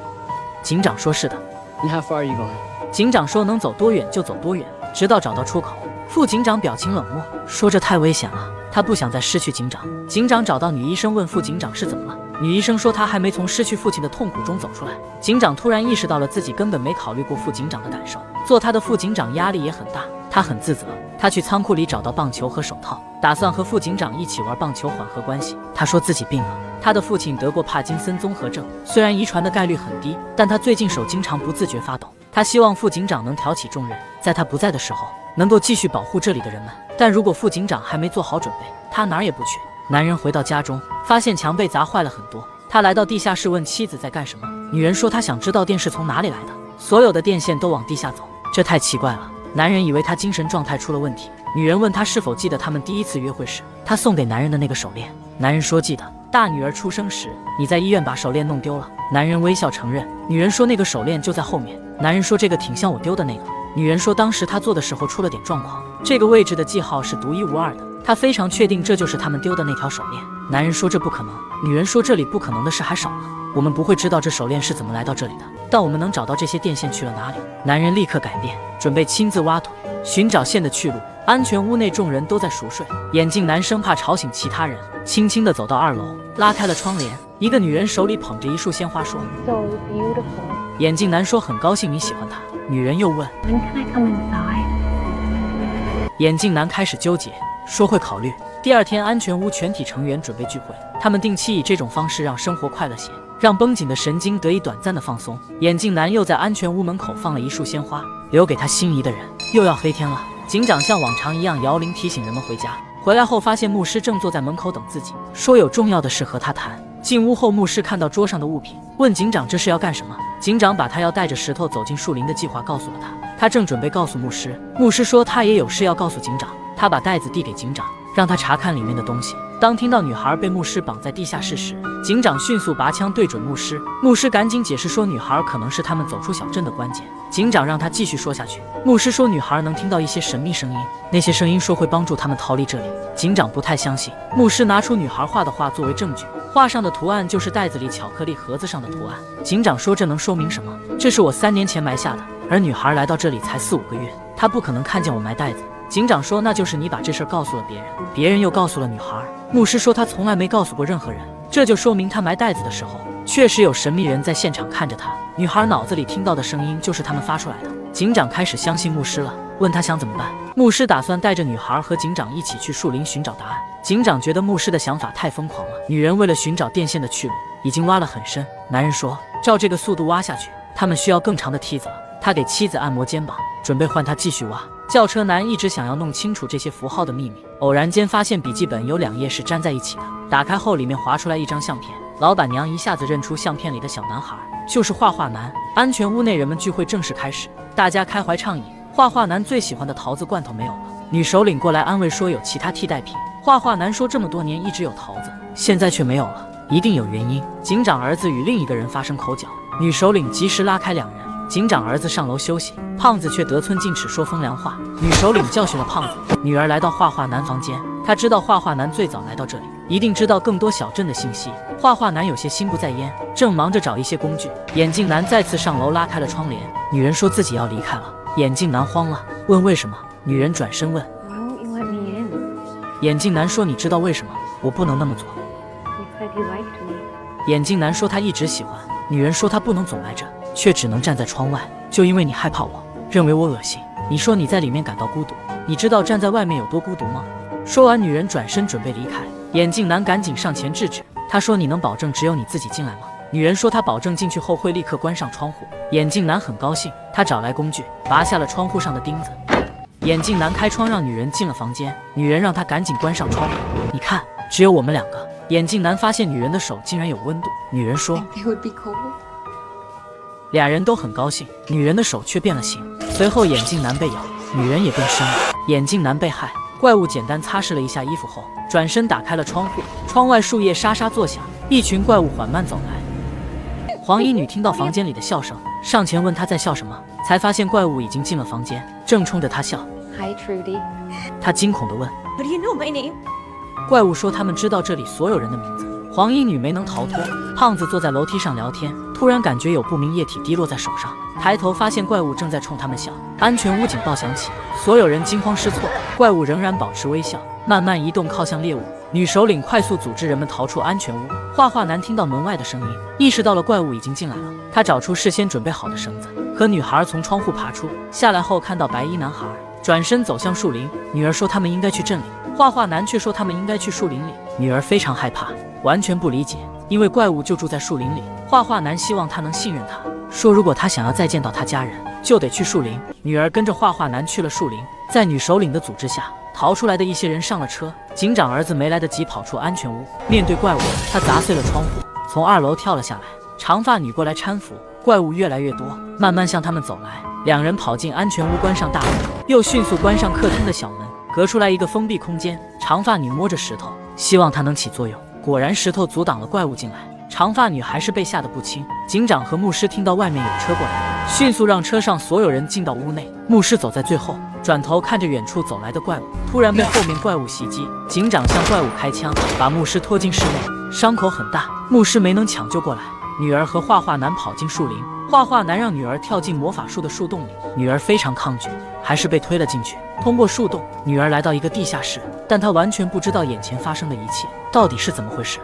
警长说是的。And how far are you going? 警长说能走多远就走多远，直到找到出口。副警长表情冷漠，说这太危险了，他不想再失去警长。警长找到女医生问副警长是怎么了，女医生说她还没从失去父亲的痛苦中走出来。警长突然意识到了自己根本没考虑过副警长的感受，做他的副警长压力也很大，他很自责。他去仓库里找到棒球和手套，打算和副警长一起玩棒球缓和关系。他说自己病了，他的父亲得过帕金森综合症，虽然遗传的概率很低，但他最近手经常不自觉发抖。他希望副警长能挑起重任，在他不在的时候能够继续保护这里的人们。但如果副警长还没做好准备，他哪儿也不去。男人回到家中，发现墙被砸坏了很多。他来到地下室问妻子在干什么，女人说她想知道电视从哪里来的，所有的电线都往地下走，这太奇怪了。男人以为他精神状态出了问题。女人问他是否记得他们第一次约会时，他送给男人的那个手链。男人说记得，大女儿出生时你在医院把手链弄丢了。男人微笑承认。女人说那个手链就在后面。男人说这个挺像我丢的那个。女人说当时他做的时候出了点状况，这个位置的记号是独一无二的，他非常确定这就是他们丢的那条手链。男人说这不可能。女人说这里不可能的事还少了，我们不会知道这手链是怎么来到这里的，但我们能找到这些电线去了哪里。男人立刻改变，准备亲自挖土寻找线的去路。安全屋内众人都在熟睡，眼镜男生怕吵醒其他人，轻轻地走到2楼，拉开了窗帘。一个女人手里捧着一束鲜花说 So beautiful. 眼镜男说很高兴你喜欢她。女人又问 When can I come inside? 眼镜男开始纠结，说会考虑。第二天，安全屋全体成员准备聚会，他们定期以这种方式让生活快乐些，让绷紧的神经得以短暂的放松。眼镜男又在安全屋门口放了一束鲜花，留给他心仪的人。又要黑天了，警长像往常一样摇铃提醒人们回家。回来后发现牧师正坐在门口等自己，说有重要的事和他谈。进屋后，牧师看到桌上的物品，问警长这是要干什么。警长把他要带着石头走进树林的计划告诉了他。他正准备告诉牧师，牧师说他也有事要告诉警长。他把袋子递给警长，让他查看里面的东西。当听到女孩被牧师绑在地下室时，警长迅速拔枪对准牧师。牧师赶紧解释说，女孩可能是他们走出小镇的关键。警长让他继续说下去。牧师说，女孩能听到一些神秘声音，那些声音说会帮助他们逃离这里。警长不太相信。牧师拿出女孩画的画作为证据，画上的图案就是袋子里巧克力盒子上的图案。警长说，这能说明什么？这是我3年前埋下的，而女孩来到这里才4、5个月，她不可能看见我埋袋子。警长说，那就是你把这事儿告诉了别人，别人又告诉了女孩。牧师说他从来没告诉过任何人，这就说明他埋袋子的时候确实有神秘人在现场看着他。女孩脑子里听到的声音就是他们发出来的。警长开始相信牧师了，问他想怎么办。牧师打算带着女孩和警长一起去树林寻找答案。警长觉得牧师的想法太疯狂了。女人为了寻找电线的去路，已经挖了很深。男人说，照这个速度挖下去，他们需要更长的梯子了。他给妻子按摩肩膀，准备换他继续挖。轿车男一直想要弄清楚这些符号的秘密，偶然间发现笔记本有2页是粘在一起的，打开后里面划出来一张相片。老板娘一下子认出相片里的小男孩就是画画男。安全屋内人们聚会正式开始，大家开怀畅饮。画画男最喜欢的桃子罐头没有了，女首领过来安慰说有其他替代品。画画男说这么多年一直有桃子，现在却没有了，一定有原因。警长儿子与另一个人发生口角，女首领及时拉开2人。警长儿子上楼休息，胖子却得寸进尺说风凉话。女首领教训了胖子。女儿来到画画男房间，她知道画画男最早来到这里，一定知道更多小镇的信息。画画男有些心不在焉，正忙着找一些工具。眼镜男再次上楼拉开了窗帘。女人说自己要离开了。眼镜男慌了，问为什么。女人转身问 Why won't you let me in? 眼镜男说，你知道为什么？我不能那么做。 You said you liked me. 眼镜男说他一直喜欢。女人说他不能总来这，却只能站在窗外。就因为你害怕我，认为我恶心。你说你在里面感到孤独，你知道站在外面有多孤独吗？说完，女人转身准备离开，眼镜男赶紧上前制止。他说：“你能保证只有你自己进来吗？”女人说：“她保证进去后会立刻关上窗户。”眼镜男很高兴，他找来工具，拔下了窗户上的钉子。眼镜男开窗让女人进了房间，女人让他赶紧关上窗户。你看，只有我们两个。眼镜男发现女人的手竟然有温度，女人说 They would be cold. 俩人都很高兴，女人的手却变了形。随后眼镜男被咬，女人也变身了。眼镜男被害，怪物简单擦拭了一下衣服后，转身打开了窗户，窗外树叶沙沙作响，一群怪物缓慢走来。黄衣女听到房间里的笑声，上前问她在笑什么，才发现怪物已经进了房间，正冲着她笑。 Hi, Trudy. 她惊恐地问 How do you know my name? 怪物说他们知道这里所有人的名字。黄衣女没能逃脱，胖子坐在楼梯上聊天，突然感觉有不明液体滴落在手上，抬头发现怪物正在冲他们笑。安全屋警报响起，所有人惊慌失措，怪物仍然保持微笑，慢慢移动靠向猎物。女首领快速组织人们逃出安全屋。画画男听到门外的声音，意识到了怪物已经进来了，他找出事先准备好的绳子，和女孩从窗户爬出。下来后看到白衣男孩，转身走向树林。女儿说他们应该去镇里，画画男却说他们应该去树林里。女儿非常害怕，完全不理解，因为怪物就住在树林里。画画男希望他能信任他，说如果他想要再见到他家人，就得去树林。女儿跟着画画男去了树林，在女首领的组织下，逃出来的一些人上了车。警长儿子没来得及跑出安全屋，面对怪物，他砸碎了窗户，从2楼跳了下来。长发女过来搀扶，怪物越来越多，慢慢向他们走来。两人跑进安全屋，关上大门，又迅速关上客厅的小门，隔出来一个封闭空间。长发女摸着石头，希望它能起作用。果然，石头阻挡了怪物进来。长发女还是被吓得不轻。警长和牧师听到外面有车过来，迅速让车上所有人进到屋内。牧师走在最后，转头看着远处走来的怪物，突然被后面怪物袭击。警长向怪物开枪，把牧师拖进室内，伤口很大，牧师没能抢救过来。女儿和画画男跑进树林，画画男让女儿跳进魔法树的树洞里，女儿非常抗拒，还是被推了进去。通过树洞，女儿来到一个地下室，但她完全不知道眼前发生的一切到底是怎么回事。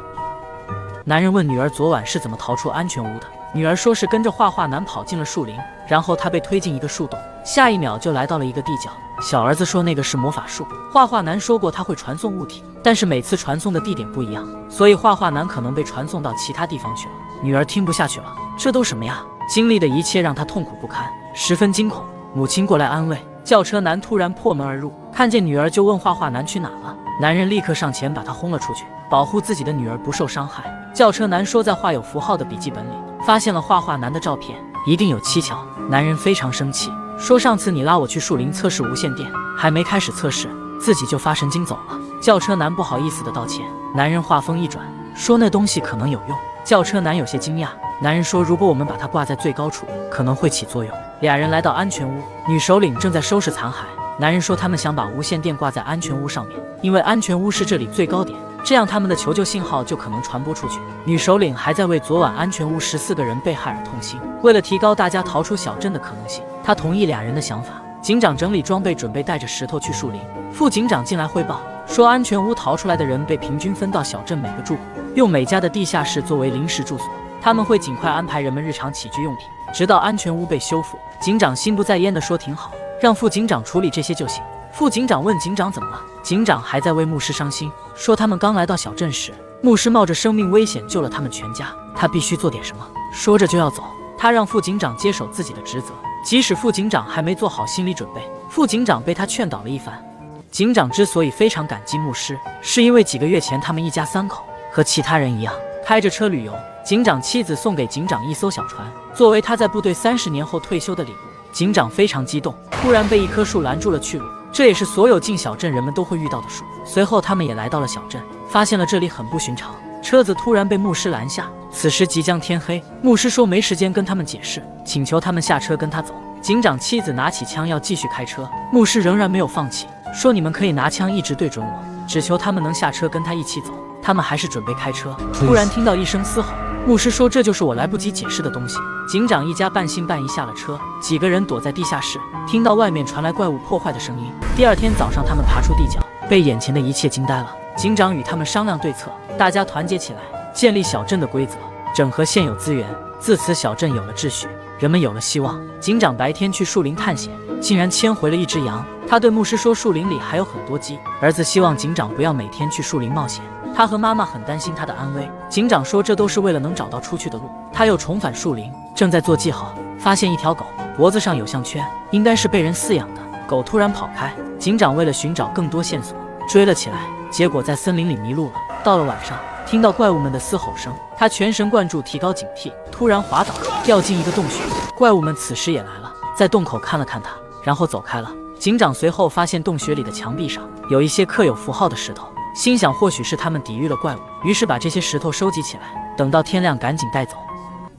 男人问女儿昨晚是怎么逃出安全屋的，女儿说是跟着画画男跑进了树林，然后她被推进一个树洞，下一秒就来到了一个地角。小儿子说那个是魔法树。画画男说过他会传送物体，但是每次传送的地点不一样，所以画画男可能被传送到其他地方去了。女儿听不下去了，这都什么呀？经历的一切让她痛苦不堪，十分惊恐。母亲过来安慰。轿车男突然破门而入，看见女儿就问画画男去哪了。男人立刻上前把她轰了出去，保护自己的女儿不受伤害。轿车男说在画有符号的笔记本里发现了画画男的照片，一定有蹊跷。男人非常生气，说上次你拉我去树林测试无线电，还没开始测试，自己就发神经走了。轿车男不好意思的道歉。男人话锋一转，说那东西可能有用。轿车男有些惊讶。男人说如果我们把它挂在最高处，可能会起作用。俩人来到安全屋，女首领正在收拾残骸。男人说他们想把无线电挂在安全屋上面，因为安全屋是这里最高点，这样他们的求救信号就可能传播出去。女首领还在为昨晚安全屋14个人被害而痛心，为了提高大家逃出小镇的可能性，她同意俩人的想法。警长整理装备，准备带着石头去树林。副警长进来汇报说，安全屋逃出来的人被平均分到小镇每个住户，用每家的地下室作为临时住所。他们会尽快安排人们日常起居用品，直到安全屋被修复。警长心不在焉地说挺好，让副警长处理这些就行。副警长问警长怎么了，警长还在为牧师伤心，说他们刚来到小镇时，牧师冒着生命危险救了他们全家，他必须做点什么。说着就要走，他让副警长接手自己的职责，即使副警长还没做好心理准备。副警长被他劝导了一番。警长之所以非常感激牧师，是因为几个月前他们一家3口和其他人一样开着车旅游，警长妻子送给警长一艘小船，作为他在部队30年后退休的礼物。警长非常激动，突然被一棵树拦住了去路，这也是所有进小镇人们都会遇到的树。随后他们也来到了小镇，发现了这里很不寻常，车子突然被牧师拦下。此时即将天黑，牧师说没时间跟他们解释，请求他们下车跟他走。警长妻子拿起枪要继续开车，牧师仍然没有放弃，说你们可以拿枪一直对准我，只求他们能下车跟他一起走。他们还是准备开车，突然听到一声嘶吼，牧师说这就是我来不及解释的东西。警长一家半信半疑下了车，几个人躲在地下室，听到外面传来怪物破坏的声音。第二天早上，他们爬出地角，被眼前的一切惊呆了。警长与他们商量对策，大家团结起来，建立小镇的规则，整合现有资源。自此，小镇有了秩序，人们有了希望。警长白天去树林探险，竟然牵回了一只羊。他对牧师说，树林里还有很多鸡。儿子希望警长不要每天去树林冒险，他和妈妈很担心他的安危。警长说，这都是为了能找到出去的路。他又重返树林，正在做记号，发现一条狗脖子上有项圈，应该是被人饲养的。狗突然跑开，警长为了寻找更多线索，追了起来，结果在森林里迷路了。到了晚上，听到怪物们的嘶吼声，他全神贯注，提高警惕，突然滑倒，掉进一个洞穴。怪物们此时也来了，在洞口看了看他，然后走开了。警长随后发现洞穴里的墙壁上有一些刻有符号的石头，心想或许是他们抵御了怪物，于是把这些石头收集起来，等到天亮赶紧带走。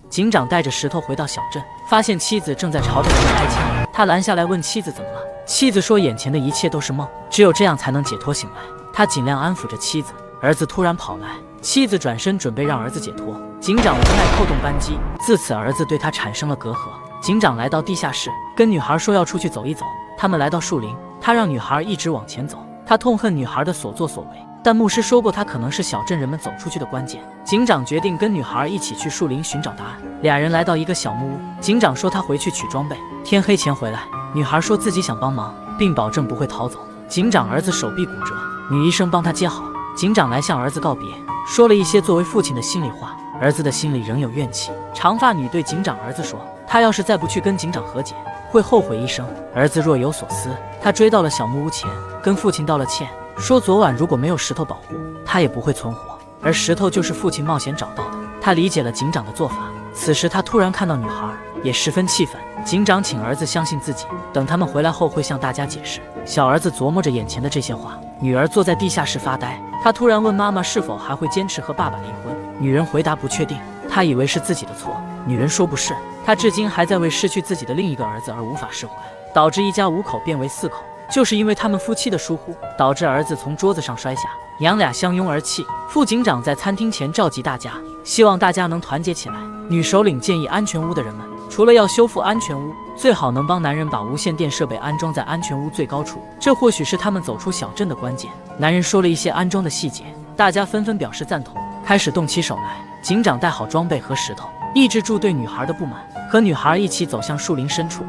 警长带着石头回到小镇，发现妻子正在朝着人开枪。他拦下来问妻子怎么了，妻子说眼前的一切都是梦，只有这样才能解脱醒来。他尽量安抚着妻子。儿子突然跑来，妻子转身准备让儿子解脱，警长无奈扣动扳机，自此儿子对他产生了隔阂。警长来到地下室，跟女孩说要出去走一走。他们来到树林，他让女孩一直往前走。他痛恨女孩的所作所为，但牧师说过他可能是小镇人们走出去的关键。警长决定跟女孩一起去树林寻找答案。俩人来到一个小木屋，警长说他回去取装备，天黑前回来。女孩说自己想帮忙，并保证不会逃走。警长儿子手臂骨折，女医生帮他接好。警长来向儿子告别，说了一些作为父亲的心里话。儿子的心里仍有怨气。长发女对警长儿子说，他要是再不去跟警长和解，会后悔一生。儿子若有所思，他追到了小木屋前，跟父亲道了歉，说昨晚如果没有石头保护，他也不会存活，而石头就是父亲冒险找到的。他理解了警长的做法。此时他突然看到女孩，也十分气愤。警长请儿子相信自己，等他们回来后会向大家解释。小儿子琢磨着眼前的这些话，女儿坐在地下室发呆。他突然问妈妈是否还会坚持和爸爸离婚，女人回答不确定。他以为是自己的错，女人说不是。他至今还在为失去自己的另一个儿子而无法释怀，导致一家5口变为4口。就是因为他们夫妻的疏忽，导致儿子从桌子上摔下，娘俩相拥而泣。副警长在餐厅前召集大家，希望大家能团结起来。女首领建议安全屋的人们，除了要修复安全屋，最好能帮男人把无线电设备安装在安全屋最高处，这或许是他们走出小镇的关键。男人说了一些安装的细节，大家纷纷表示赞同，开始动起手来。警长带好装备和石头，抑制住对女孩的不满，和女孩一起走向树林深处。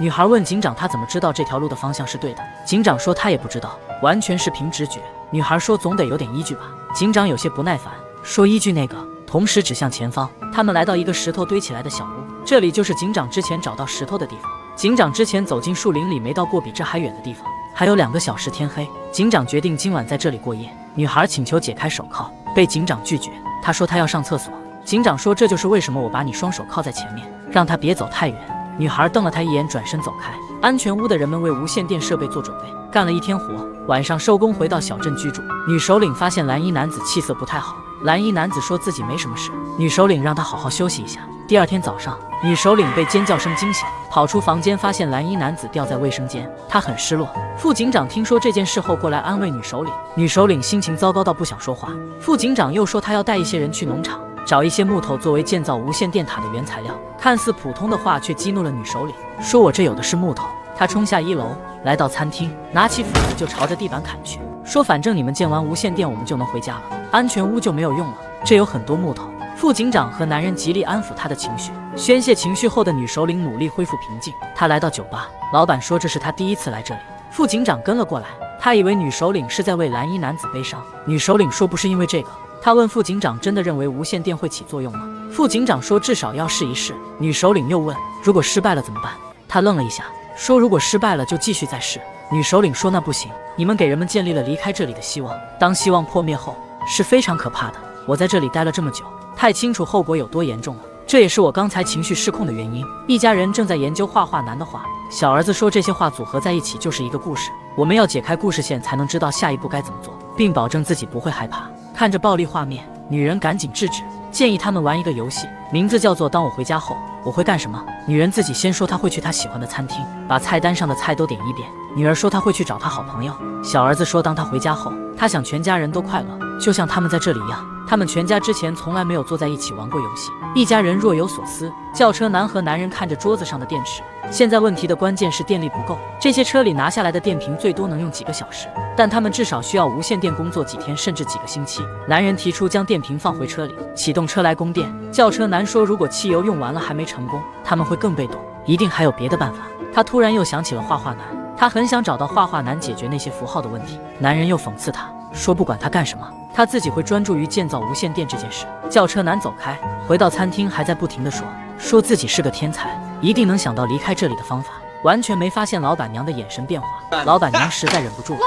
女孩问警长她怎么知道这条路的方向是对的，警长说他也不知道，完全是凭直觉。女孩说总得有点依据吧。警长有些不耐烦，说依据那个，同时指向前方。他们来到一个石头堆起来的小屋，这里就是警长之前找到石头的地方。警长之前走进树林里没到过比这还远的地方，还有2个小时天黑。警长决定今晚在这里过夜。女孩请求解开手铐，被警长拒绝。她说她要上厕所。警长说这就是为什么我把你双手铐在前面，让她别走太远。女孩瞪了他一眼，转身走开。安全屋的人们为无线电设备做准备，干了一天活，晚上收工回到小镇居住。女首领发现蓝衣男子气色不太好，蓝衣男子说自己没什么事，女首领让他好好休息一下。第2天早上，女首领被尖叫声惊醒，跑出房间发现蓝衣男子掉在卫生间，她很失落。副警长听说这件事后过来安慰女首领，女首领心情糟糕到不想说话。副警长又说他要带一些人去农场，找一些木头作为建造无线电塔的原材料。看似普通的话却激怒了女首领，说我这有的是木头。他冲下1楼，来到餐厅，拿起斧子就朝着地板砍去，说反正你们建完无线电我们就能回家了，安全屋就没有用了，这有很多木头。副警长和男人极力安抚他的情绪，宣泄情绪后的女首领努力恢复平静。他来到酒吧，老板说这是他第1次来这里。副警长跟了过来，他以为女首领是在为蓝衣男子悲伤。女首领说不是因为这个。他问副警长真的认为无线电会起作用吗？副警长说至少要试一试。女首领又问如果失败了怎么办？他愣了一下，说如果失败了就继续再试。女首领说那不行，你们给人们建立了离开这里的希望，当希望破灭后是非常可怕的。我在这里待了这么久，太清楚后果有多严重了，这也是我刚才情绪失控的原因。一家人正在研究画画难的画，小儿子说这些画组合在一起就是一个故事，我们要解开故事线才能知道下一步该怎么做，并保证自己不会害怕。看着暴力画面，女人赶紧制止，建议他们玩一个游戏，名字叫做当我回家后我会干什么。女人自己先说她会去她喜欢的餐厅，把菜单上的菜都点一遍。女儿说她会去找她好朋友。小儿子说当他回家后，他想全家人都快乐，就像他们在这里一样。他们全家之前从来没有坐在一起玩过游戏，一家人若有所思。轿车男和男人看着桌子上的电池，现在问题的关键是电力不够，这些车里拿下来的电瓶最多能用几个小时，但他们至少需要无线电工作几天甚至几个星期。男人提出将电瓶放回车里，启动车来供电。轿车男说，如果汽油用完了还没成功，他们会更被动，一定还有别的办法。他突然又想起了画画男，他很想找到画画男解决那些符号的问题。男人又讽刺他说，不管他干什么，他自己会专注于建造无线电这件事。轿车男走开，回到餐厅还在不停地说自己是个天才，一定能想到离开这里的方法，完全没发现老板娘的眼神变化。老板娘实在忍不住了。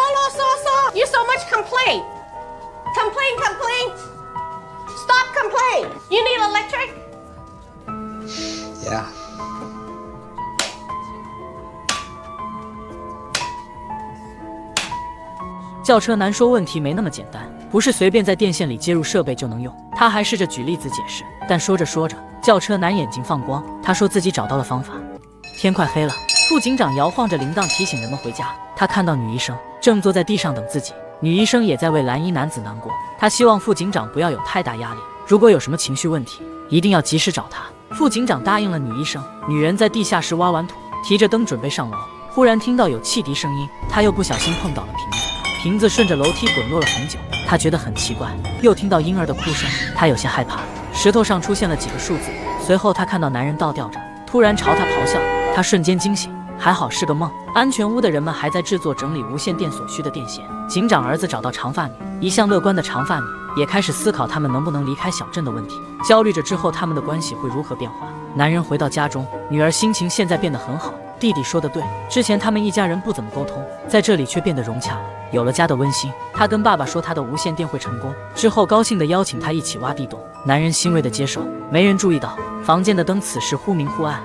You so much complain. Complain. Stop complain. You need electric? Yeah. 轿车男说，问题没那么简单，不是随便在电线里接入设备就能用。他还试着举例子解释，但说着说着，轿车男眼睛放光，他说自己找到了方法。天快黑了，副警长摇晃着铃铛提醒人们回家。他看到女医生正坐在地上等自己，女医生也在为蓝衣男子难过。他希望副警长不要有太大压力，如果有什么情绪问题，一定要及时找他。副警长答应了女医生。女人在地下室挖完土，提着灯准备上楼，忽然听到有汽笛声音，他又不小心碰倒了瓶子，瓶子顺着楼梯滚落了很久。他觉得很奇怪，又听到婴儿的哭声，他有些害怕。石头上出现了几个数字，随后他看到男人倒吊着，突然朝他咆哮，他瞬间惊醒，还好是个梦。安全屋的人们还在制作整理无线电所需的电线。警长儿子找到长发女，一向乐观的长发女也开始思考他们能不能离开小镇的问题，焦虑着之后他们的关系会如何变化。男人回到家中，女儿心情现在变得很好。弟弟说的对，之前他们一家人不怎么沟通，在这里却变得融洽了，有了家的温馨。他跟爸爸说他的无线电会成功，之后高兴地邀请他一起挖地洞。男人欣慰地接受。没人注意到房间的灯此时忽明忽暗。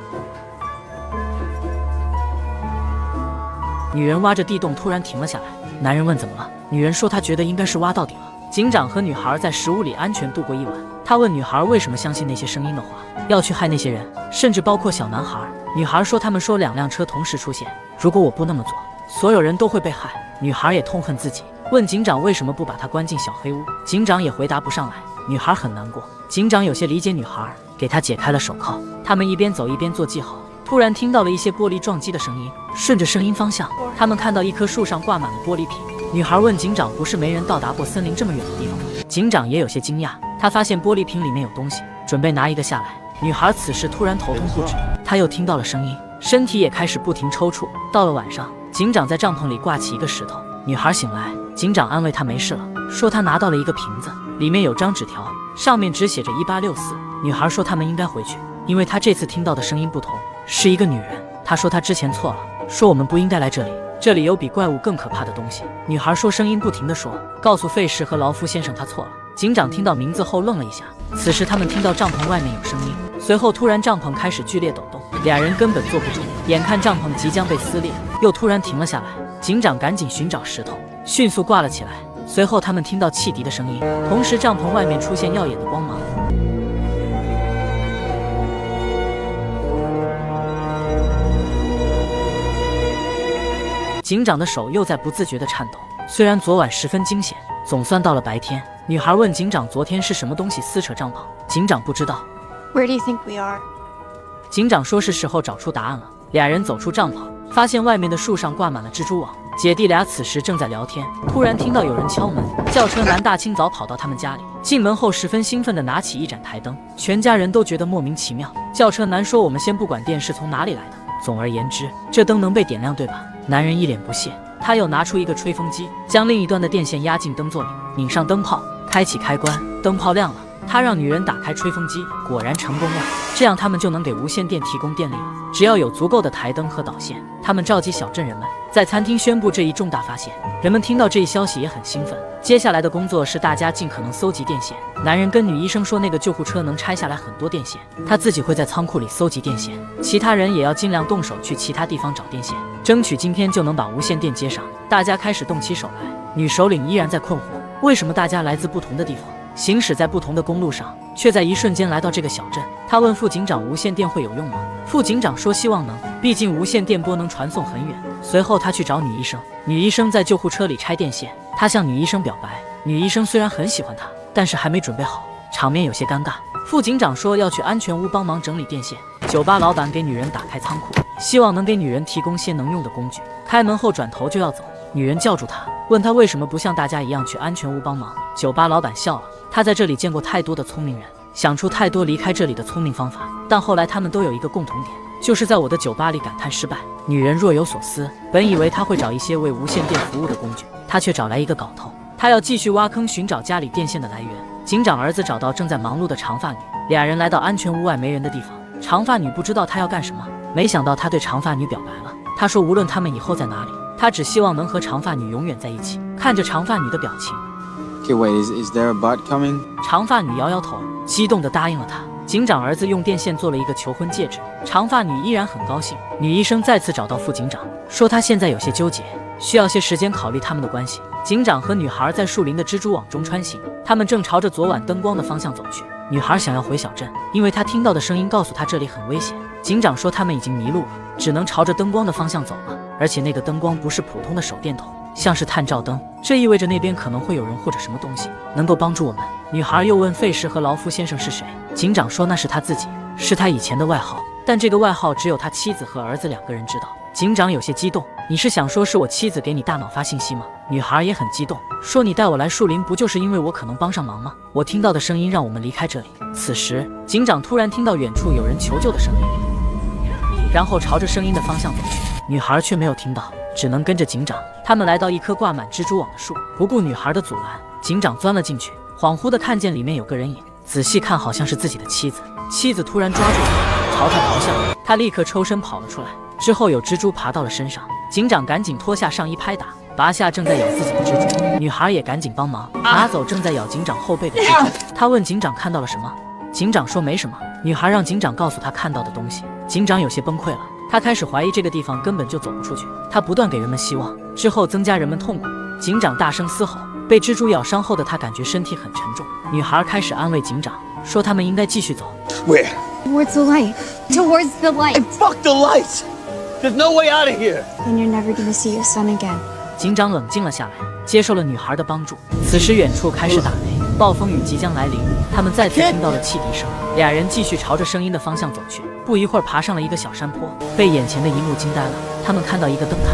女人挖着地洞突然停了下来，男人问怎么了，女人说她觉得应该是挖到底了。警长和女孩在石屋里安全度过一晚。他问女孩为什么相信那些声音的话，要去害那些人，甚至包括小男孩。女孩说他们说2辆车同时出现，如果我不那么做，所有人都会被害。女孩也痛恨自己，问警长为什么不把她关进小黑屋，警长也回答不上来。女孩很难过，警长有些理解女孩，给她解开了手铐。他们一边走一边做记号，突然听到了一些玻璃撞击的声音，顺着声音方向，他们看到一棵树上挂满了玻璃瓶。女孩问警长，不是没人到达过森林这么远的地方吗？警长也有些惊讶，他发现玻璃瓶里面有东西，准备拿一个下来。女孩此时突然头痛不止，她又听到了声音，身体也开始不停抽搐。到了晚上，警长在帐篷里挂起一个石头。女孩醒来，警长安慰她没事了，说他拿到了一个瓶子，里面有张纸条，上面只写着1864。女孩说他们应该回去，因为她这次听到的声音不同，是一个女人。她说她之前错了，说我们不应该来这里，这里有比怪物更可怕的东西。女孩说声音不停地说，告诉费氏和劳夫先生她错了。警长听到名字后愣了一下，此时他们听到帐篷外面有声音，随后突然帐篷开始剧烈抖动，俩人根本坐不住，眼看帐篷即将被撕裂，又突然停了下来。警长赶紧寻找石头，迅速挂了起来。随后他们听到汽笛的声音，同时帐篷外面出现耀眼的光芒。警长的手又在不自觉地颤抖，虽然昨晚十分惊险，总算到了白天。女孩问警长昨天是什么东西撕扯帐篷，警长不知道。 Where do you think we are? 警长说是时候找出答案了。俩人走出帐篷，发现外面的树上挂满了蜘蛛网。姐弟俩此时正在聊天，突然听到有人敲门。轿车男大清早跑到他们家里，进门后十分兴奋地拿起一盏台灯，全家人都觉得莫名其妙。轿车男说，我们先不管电是从哪里来的，总而言之，这灯能被点亮对吧？男人一脸不屑，他又拿出一个吹风机，将另一端的电线压进灯座里，拧上灯泡，开启开关，灯泡亮了。他让女人打开吹风机，果然成功了，这样他们就能给无线电提供电力了。只要有足够的台灯和导线，他们召集小镇人们，在餐厅宣布这一重大发现。人们听到这一消息也很兴奋，接下来的工作是大家尽可能搜集电线。男人跟女医生说，那个救护车能拆下来很多电线，他自己会在仓库里搜集电线，其他人也要尽量动手去其他地方找电线，争取今天就能把无线电接上。大家开始动起手来，女首领依然在困惑，为什么大家来自不同的地方，行驶在不同的公路上，却在一瞬间来到这个小镇。他问副警长，无线电会有用吗？副警长说希望能，毕竟无线电波能传送很远。随后他去找女医生，女医生在救护车里拆电线，他向女医生表白。女医生虽然很喜欢他，但是还没准备好，场面有些尴尬。副警长说要去安全屋帮忙整理电线。酒吧老板给女人打开仓库，希望能给女人提供些能用的工具。开门后转头就要走，女人叫住他，问他为什么不像大家一样去安全屋帮忙。酒吧老板笑了，他在这里见过太多的聪明人，想出太多离开这里的聪明方法，但后来他们都有一个共同点，就是在我的酒吧里感叹失败。女人若有所思，本以为他会找一些为无线电服务的工具，他却找来一个镐头。他要继续挖坑寻找家里电线的来源。警长儿子找到正在忙碌的长发女，俩人来到安全屋外没人的地方。长发女不知道他要干什么，没想到他对长发女表白了。他说无论他们以后在哪里，他只希望能和长发女永远在一起。看着长发女的表情， Okay, wait, is there a bot coming? 长发女摇摇头，激动地答应了他。警长儿子用电线做了一个求婚戒指，长发女依然很高兴。女医生再次找到副警长，说她现在有些纠结，需要些时间考虑他们的关系。警长和女孩在树林的蜘蛛网中穿行，他们正朝着昨晚灯光的方向走去。女孩想要回小镇，因为她听到的声音告诉她这里很危险。警长说他们已经迷路了，只能朝着灯光的方向走了，而且那个灯光不是普通的手电筒，像是探照灯，这意味着那边可能会有人或者什么东西能够帮助我们。女孩又问费什和劳夫先生是谁，警长说那是他自己，是他以前的外号，但这个外号只有他妻子和儿子2个人知道。警长有些激动，你是想说是我妻子给你大脑发信息吗？女孩也很激动，说你带我来树林不就是因为我可能帮上忙吗？我听到的声音让我们离开这里。此时警长突然听到远处有人求救的声音，然后朝着声音的方向走去。女孩却没有听到，只能跟着警长。他们来到一棵挂满蜘蛛网的树，不顾女孩的阻拦，警长钻了进去，恍惚地看见里面有个人影，仔细看好像是自己的妻子。妻子突然抓住他，朝他咆哮，他立刻抽身跑了出来。之后有蜘蛛爬到了身上，警长赶紧脱下上衣拍打，拔下正在咬自己的蜘蛛。女孩也赶紧帮忙，拿走正在咬警长后背的蜘蛛。他问警长看到了什么，警长说没什么。女孩让警长告诉他看到的东西。警长有些崩溃了，他开始怀疑这个地方根本就走不出去。他不断给人们希望，之后增加人们痛苦。警长大声嘶吼，被蜘蛛咬伤后的他感觉身体很沉重。女孩开始安慰警长，说他们应该继续走。 Where? Towards the light. Towards the light. Fuck the lights! There's no way out of here! Then you're never gonna see your son again. 警长冷静了下来，接受了女孩的帮助。此时远处开始打雷，暴风雨即将来临。他们再次听到了汽笛声，俩人继续朝着声音的方向走去。不一会儿爬上了一个小山坡，被眼前的一幕惊呆了。他们看到一个灯塔。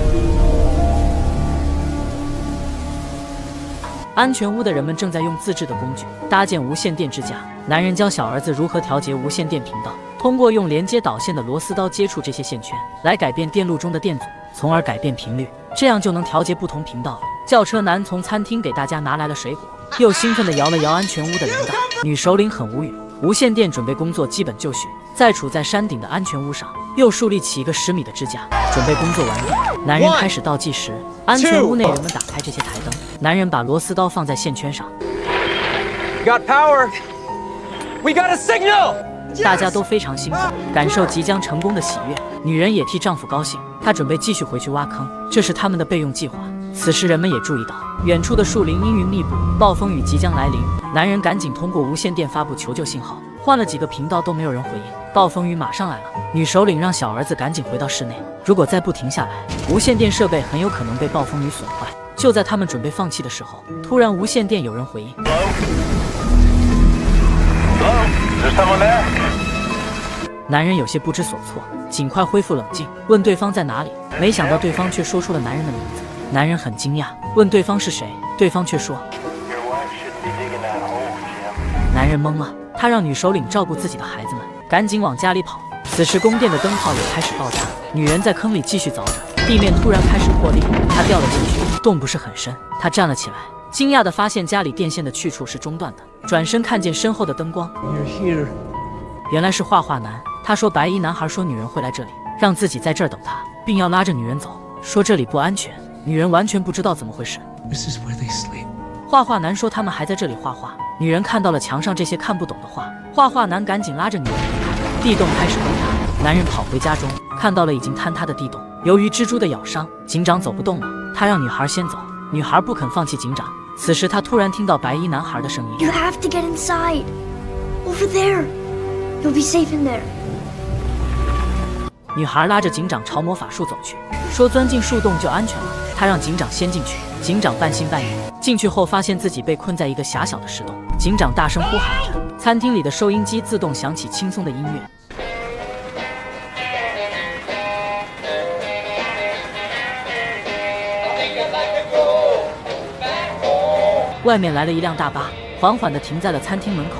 安全屋的人们正在用自制的工具搭建无线电支架。男人教小儿子如何调节无线电频道，通过用连接导线的螺丝刀接触这些线圈，来改变电路中的电阻，从而改变频率，这样就能调节不同频道了。轿车男从餐厅给大家拿来了水果，又兴奋地摇了摇安全屋的铃铛。女首领很无语，无线电准备工作基本就绪。在处在山顶的安全屋上，又树立起一个10米的支架，准备工作完毕。男人开始倒计时。安全屋内人们打开这些台灯，男人把螺丝刀放在线圈上。 We got power! We got a signal! 大家都非常兴奋，感受即将成功的喜悦。女人也替丈夫高兴，她准备继续回去挖坑，这是他们的备用计划。此时人们也注意到，远处的树林阴云密布，暴风雨即将来临。男人赶紧通过无线电发布求救信号，换了几个频道都没有人回应，暴风雨马上来了。女首领让小儿子赶紧回到室内，如果再不停下来，无线电设备很有可能被暴风雨损坏。就在他们准备放弃的时候，突然无线电有人回应。 男人有些不知所措，尽快恢复冷静，问对方在哪里。没想到对方却说出了男人的名字。男人很惊讶，问对方是谁，对方却说。男人懵了，他让女首领照顾自己的孩子们，赶紧往家里跑。此时宫殿的灯泡也开始爆炸，女人在坑里继续凿着，地面突然开始破裂，她掉了进去，洞不是很深。她站了起来，惊讶地发现家里电线的去处是中断的，转身看见身后的灯光。 You're here. 原来是画画男。他说白衣男孩说女人会来这里，让自己在这儿等他，并要拉着女人走，说这里不安全。女人完全不知道怎么回事。 This is where they sleep. 画画男说他们还在这里画画。女人看到了墙上这些看不懂的画，画画男赶紧拉着女人离开。地洞开始崩塌，男人跑回家中，看到了已经坍塌的地洞。由于蜘蛛的咬伤，警长走不动了，他让女孩先走。女孩不肯放弃警长。此时他突然听到白衣男孩的声音 You have to get inside. Over there. You'll be safe in there. 女孩拉着警长朝魔法树走去，说钻进树洞就安全了。她让警长先进去，警长半信半疑。进去后发现自己被困在一个狭小的石洞，警长大声呼喊着，餐厅里的收音机自动响起轻松的音乐。外面来了一辆大巴，缓缓地停在了餐厅门口。